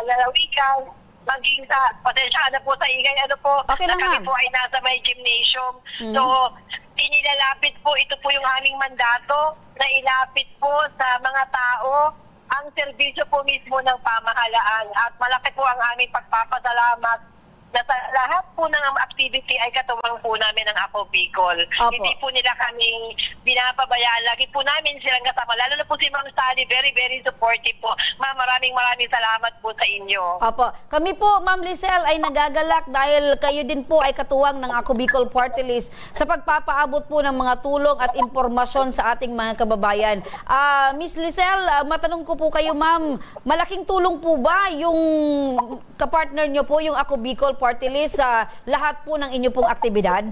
lalawigan, maging sa, pasensya na po sa ingay, okay lang, kami po ay nasa may gymnasium. So, inilalapit po, ito po yung aming mandato, na ilapit po sa mga tao ang serbisyo po mismo ng pamahalaan. At malaki po ang aming pagpapasalamat na sa lahat po ng activity ay katuwang po namin ng Ako Bicol. Opo. Hindi po nila kami binapabayaan. Lagi po namin silang kasama. Lalo na po si Ma'am Sally, very, very supportive po. Ma'am, maraming salamat po sa inyo. Opo. Kami po, Ma'am Lisel, ay nagagalak dahil kayo din po ay katuwang ng Ako Bicol Party List sa pagpapaabot po ng mga tulong at impormasyon sa ating mga kababayan. Miss Lisel, matanong ko po kayo, Ma'am, malaking tulong po ba yung kapartner nyo po, yung Ako Bicol Party List sa lahat po ng inyo pong aktibidad?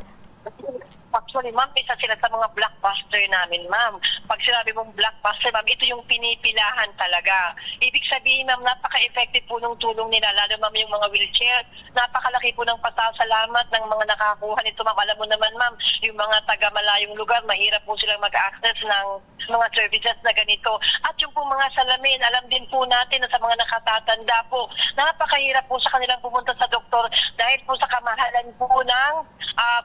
Actually, ma'am, isa sila sa mga blockbuster namin, ma'am. Pag sinabi mong blockbuster, ma'am, ito yung pinipilahan talaga. Ibig sabihin, ma'am, napaka-effective po ng tulong nila, lalo, ma'am, yung mga wheelchair. Napakalaki po ng pasasalamat ng mga nakakuha nito, ma'am. Alam mo naman, ma'am, yung mga taga-malayong lugar, mahirap po silang mag-access ng mga services na ganito. At yung po mga salamin, alam din po natin na sa mga nakatatanda po, napakahirap po sa kanilang pumunta sa doktor dahil po sa kamahalan po ng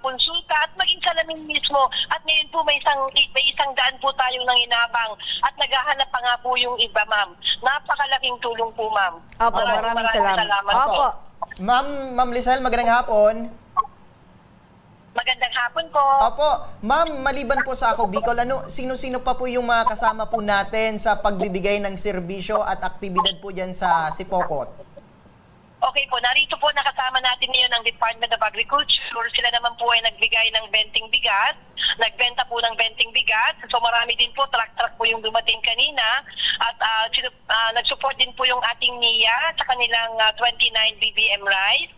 konsulta at maging salamin mismo. At ngayon po may isang daan po tayong nanginabang at naghahanap pa nga po yung iba, ma'am. Napakalaking tulong po, ma'am. Opo, maraming salamat. Opo. Ma'am Lisel, magandang hapon. Magandang hapon po. Opo. Ma'am, maliban po sa Ako Bicol, sino-sino pa po yung mga kasama po natin sa pagbibigay ng serbisyo at aktibidad po dyan sa Sipokot? Okay po, narito po nakasama natin ngayon ang Department of Agriculture. Sila naman po ay nagbigay ng benting bigas, nagbenta po ng benting bigas. So marami din po, truck po yung dumating kanina. At nag-support din po yung ating NIA sa kanilang 29 BBM rice.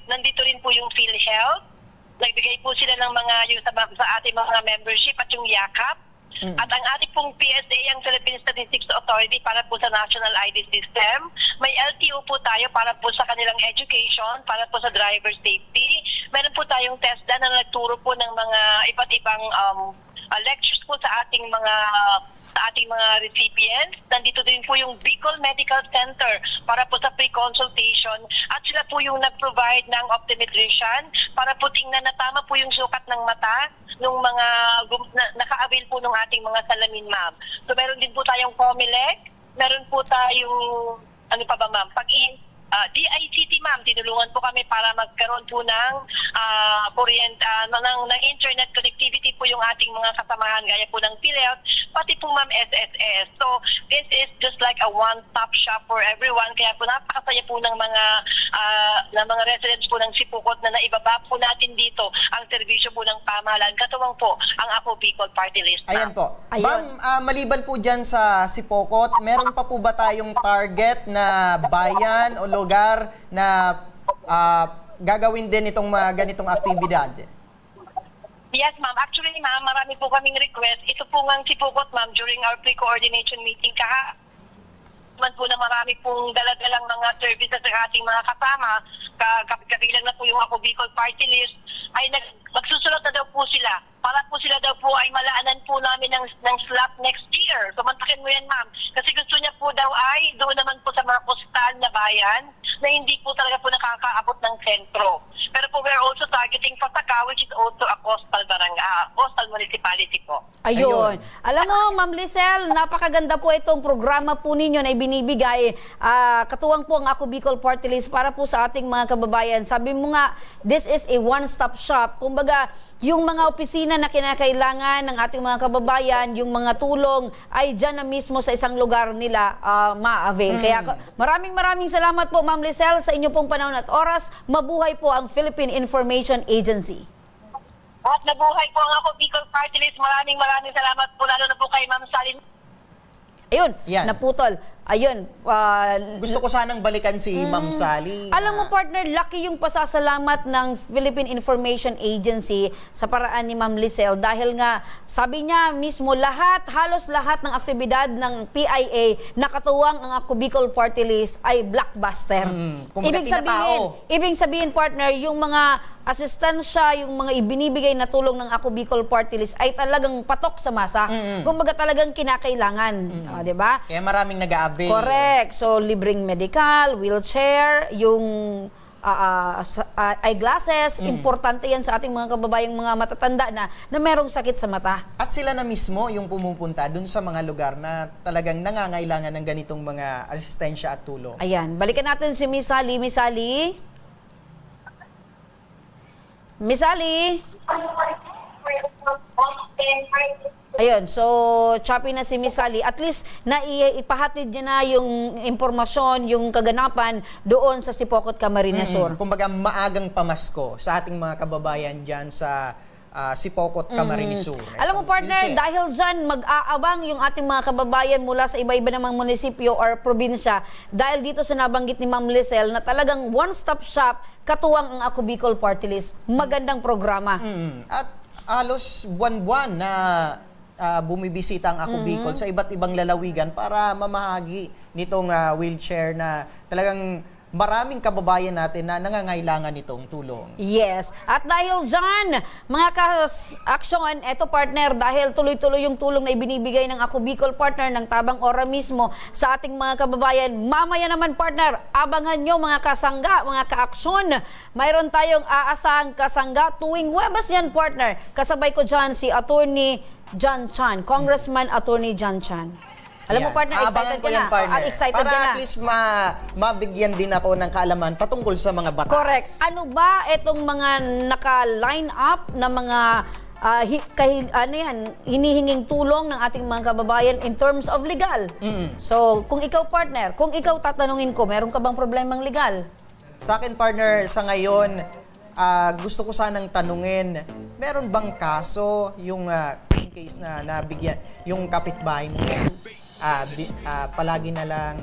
Nandito rin po yung PhilHealth. Nagbigay po sila ng mga yung sa ating mga membership at yung yakap. At ang ating pong PSA, ang Philippine Statistics Authority, para po sa National ID System. May LTO po tayo para po sa kanilang education, para po sa driver safety. Meron po tayong TESDA na nagturo po ng mga iba't ibang lectures po sa ating mga recipients. Nandito din po yung Bicol Medical Center para po sa pre-consultation at sila po yung nag-provide ng optometrician para po tingnan na tama po yung sukat ng mata ng mga naka-avail po ng ating mga salamin, ma'am. So meron din po tayong COMELEC, meron po tayong ano pa ba, ma'am? DICT, ma'am, tinulungan po kami para magkaroon po ng ng internet connectivity po yung ating mga kasamahan gaya po ng PhilHealth, pati po, ma'am, SSS. So, this is just like a one-stop shop for everyone. Kaya po napakasaya po ng mga residents po ng Sipukot na naibaba po natin dito ang serbisyo po ng pamahalaan. Katuwang po ang Ako Bicol Party List, ma'am. Ayan po. Ma'am, maliban po dyan sa Sipukot, meron pa po ba tayong target na bayan o lugar na gagawin din itong mga ganitong aktibidad? Yes, ma'am. Actually, ma'am, marami po kaming request. Ito po ng Sipukot, ma'am, during our pre-coordination meeting man po na marami pong daladalang mga services sa ating mga kasama, kabilang na po yung Ako Bicol Party List, ay magsusulat na daw po sila. Para po sila daw po ay malaanan po namin ng slot next year. So, mantakin mo yan, ma'am. Kasi gusto niya po daw ay doon naman po sa mga postal na bayan na hindi po talaga po nakakaabot ng sentro. Pero po we're also targeting Pasaka, which is also a coastal coastal municipality po. Ayun. Alam mo, Ma'am Lizelle, napakaganda po itong programa po ninyo na ibinibigay. Katuwang po ang Ako Bicol Party List para po sa ating mga kababayan. Sabi mo nga, this is a one-stop shop. Kumbaga, yung mga opisina na kinakailangan ng ating mga kababayan, yung mga tulong ay dyan na mismo sa isang lugar nila ma-avail. Kaya maraming salamat po, Ma'am Lizelle, sa inyo pong panahon at oras. Mabuhay po ang Philippine Information Agency. At nabuhay po ang Ako Bicol Party List. Maraming salamat po, lalo na po kay Ma'am Salin. Ayun, naputol. Ayun. Gusto ko sanang balikan si Ma'am Sally. Alam mo, partner, laki yung pasasalamat ng Philippine Information Agency sa paraan ni Ma'am Lizelle dahil nga, sabi niya mismo, halos lahat ng aktibidad ng PIA na katuwang ang Ako Bicol Party List ay blockbuster. Ibig sabihin, partner, yung mga asistansya, yung mga ibinibigay na tulong ng Ako Bicol Party List ay talagang patok sa masa. Kumbaga talagang kinakailangan. Diba? Kaya maraming nag-a-avail. Correct. So, libreng medical, wheelchair, yung eyeglasses, importante yan sa ating mga kababayang mga matatanda na merong sakit sa mata. At sila na mismo yung pumupunta dun sa mga lugar na talagang nangangailangan ng ganitong mga asistensya at tulong. Ayan. Balikan natin si Miss Sally. Miss Sally? Miss Sally? Ayun, so choppy na si Miss Sally. At least ipahatid niya na yung informasyon, yung kaganapan doon sa Sipokot, Camarines Sur. Kumbaga maagang pamasko sa ating mga kababayan dyan sa Sipokot, Camarines Sur. Alam mo, partner, dahil dyan mag-aabang yung ating mga kababayan mula sa iba-iba namang munisipyo or probinsya dahil dito sa nabanggit ni Ma'am Lizelle na talagang one-stop shop katuwang ang Ako Bicol Party List. Magandang programa. At halos buwan-buwan na bumibisita ang Ako Bicol sa iba't ibang lalawigan para mamahagi nitong wheelchair na talagang maraming kababayan natin na nangangailangan nitong tulong. Yes. At dahil dyan, mga ka-aksyon, eto partner, dahil tuloy-tuloy yung tulong na ibinibigay ng Ako Bicol partner ng Tabang Ora mismo sa ating mga kababayan. Mamaya naman partner, abangan nyo mga kasangga, mga ka-aksyon. Mayroon tayong aasahang kasangga tuwing Huwebes yan partner. Kasabay ko dyan si Attorney John Chan, Congressman Attorney John Chan. Alam mo, partner, excited ka na. Excited ka na. Para at least mabigyan din ako ng kaalaman patungkol sa mga batas. Correct. Ano ba itong mga naka-line up na mga hinihinging tulong ng ating mga kababayan in terms of legal? So, kung ikaw, partner, kung ikaw tatanungin ko, meron ka bang problemang legal? Sa akin, partner, sa ngayon, gusto ko sanang tanungin, meron bang kaso yung in case na nabigyan, yung kapitbahay mo palagi na lang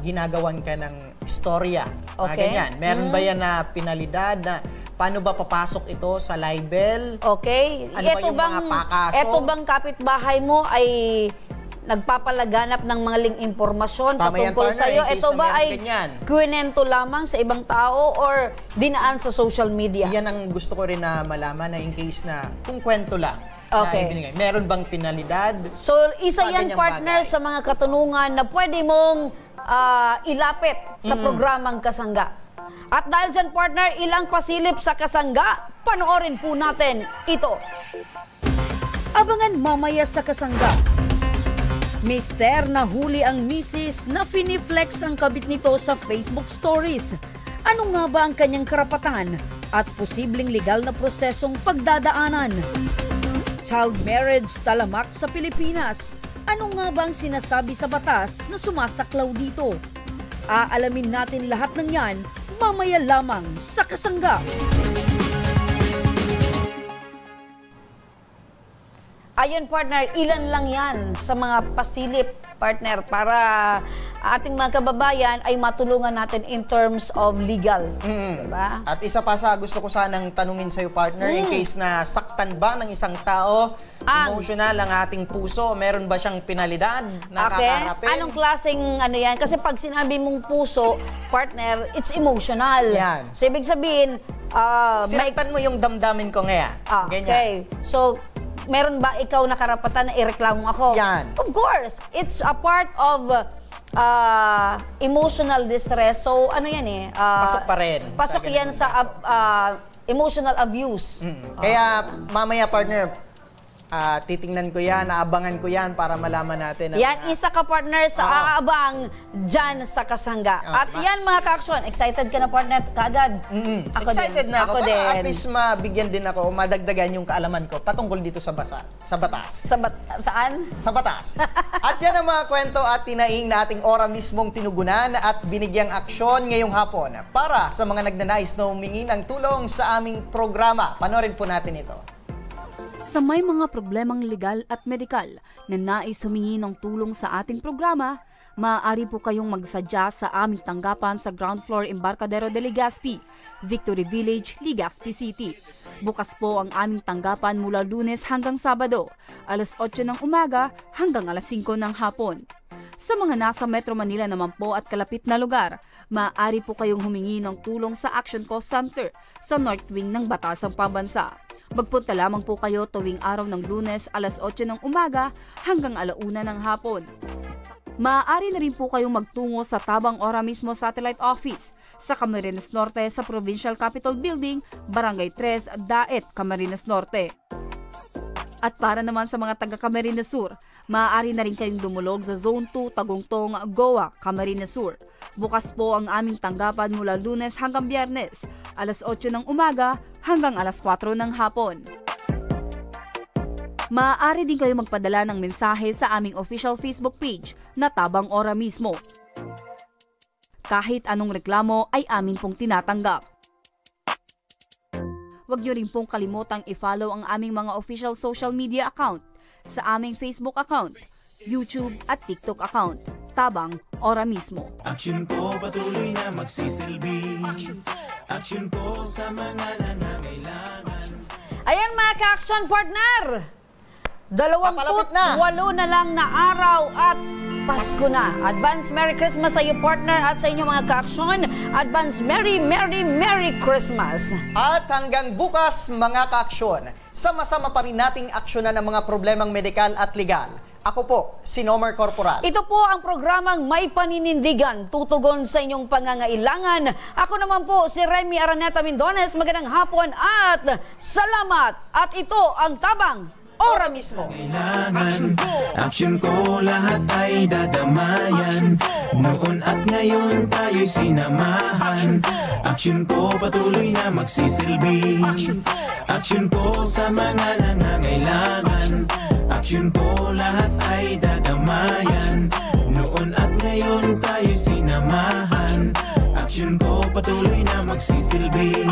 ginagawan ka ng istorya. Ganyan. Meron ba yan na penalidad na paano ba papasok ito sa libel? Okay. Ano ba yung mga pakaso? Ito bang kapitbahay mo ay nagpapalaganap ng mga impormasyon patungkol sa iyo? Ito ba ay kwento lamang sa ibang tao or dinaan sa social media? Yan ang gusto ko rin na malaman na in case na kung kwento lang. Okay. Meron bang penalidad? So, isa yan, partner, sa mga katanungan na pwede mong ilapit sa programang Kasangga. At dahil dyan, partner, ilang pasilip sa Kasangga, panoorin po natin ito. Abangan mamaya sa Kasangga. Mister na huli ang misis na finiflex ang kabit nito sa Facebook stories. Ano nga ba ang kanyang karapatan at posibleng legal na prosesong pagdadaanan? Child marriage talamak sa Pilipinas. Ano nga ba ang sinasabi sa batas na sumasaklaw dito? Aalamin natin lahat ng yan mamaya lamang sa Kasangga. Ayun, partner, ilan lang yan sa mga pasilip, partner, para ating mga kababayan ay matulungan natin in terms of legal. Diba? At isa pa sa gusto ko sanang tanungin sa'yo, partner, in case na saktan ba ng isang tao, emotional ang ating puso, meron ba siyang penalidad na kakaharapin? Anong klaseng ano yan? Kasi pag sinabi mong puso, partner, it's emotional. Yan. So, ibig sabihin, sinaktan mo yung damdamin ko ngayon. Okay. So, meron ba ikaw na karapatan na ireklamo ako? Yan. Of course. It's a part of emotional distress. So, ano yan eh? Pasok pa rin. Pasok yan sa emotional abuse. Kaya mamaya, partner, titingnan ko yan, naabangan ko yan para malaman natin. Yan, isa ka partner sa aabang dyan sa Kasangga. At yan mga ka-aksyon, excited ka na partner kaagad? Ako excited din. na ako. Din. At least mabigyan din ako o madagdagan yung kaalaman ko patungkol dito sa batas. Saan? Sa batas. At yan ang mga kwento at tinaing na ating ora mismong tinugunan at binigyang aksyon ngayong hapon para sa mga nagnanais na humingi ng tulong sa aming programa. Panorin po natin ito. Sa may mga problemang legal at medikal na nais humingi ng tulong sa ating programa, maaari po kayong magsadya sa aming tanggapan sa ground floor Embarcadero de Legazpi, Victory Village, Legazpi City. Bukas po ang aming tanggapan mula Lunes hanggang Sabado, alas 8 ng umaga hanggang alas 5 ng hapon. Sa mga nasa Metro Manila naman po at kalapit na lugar, maaari po kayong humingi ng tulong sa Action Cost Center sa North Wing ng Batasang Pambansa. Magpunta lamang po kayo tuwing araw ng Lunes alas 8 ng umaga hanggang alauna ng hapon. Maaari na rin po kayong magtungo sa Tabang Ora mismo Satellite Office sa Camarines Norte sa Provincial Capitol Building, Barangay 3, Daet, Camarines Norte. At para naman sa mga taga Camarines Sur, maaari na rin kayong dumulog sa Zone 2, Tagungtong, Goa, Camarines Sur. Bukas po ang aming tanggapan mula Lunes hanggang Biyernes, alas 8 ng umaga hanggang alas 4 ng hapon. Maaari din kayo magpadala ng mensahe sa aming official Facebook page na Tabang Ora mismo. Kahit anong reklamo ay amin pong tinatanggap. Huwag niyo rin pong kalimutang i-follow ang aming mga official social media account sa aming Facebook account, YouTube at TikTok account, Tabang Ora mismo. Action po patuloy na magsisilbi. Action po sa mga nangangailangan. Ayan mga ka-action partner! 28 na lang na araw at Pasko na. Advance Merry Christmas sa iyo partner at sa inyo mga ka-aksyon. Advance Merry Christmas. At hanggang bukas mga ka-aksyon, sama-sama pa rin nating aksyonan ang mga problemang medikal at legal. Ako po, si Nomar Corporal. Ito po ang programang May Paninindigan, tutugon sa inyong pangangailangan. Ako naman po si Remy Araneta Mindones. Magandang hapon at salamat. At ito ang Tabang Ora mismo. Action ko lahat ay dadamayan. Noon at ngayon tayo'y sinamahan. Action ko patuloy na magsisilbi. Action ko sa mga nangangailangan. Action ko lahat ay dadamayan. Noon at ngayon tayo'y sinamahan. Action ko patuloy na magsisilbi.